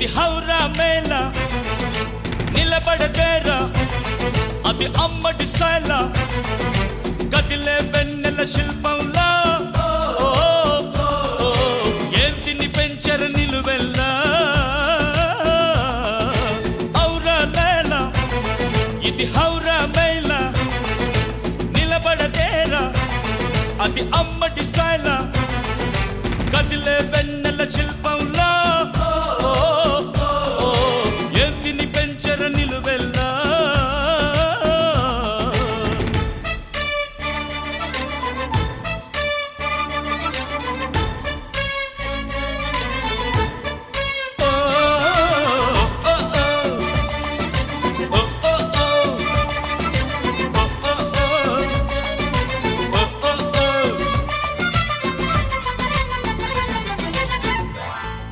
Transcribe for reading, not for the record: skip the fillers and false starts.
ఇది హౌరా మేళ నిలబడదేరా అది అమ్మడి స్టైల్ కదిలే వెన్నెల శిల్పంలా ఏంటిని పెంచర నిలువెల్లా హౌరా మేళ ఇది హౌరా మేళ నిలబడదేరా అది అమ్మడి స్టైల్ కదిలే వెన్నెల శిల్పం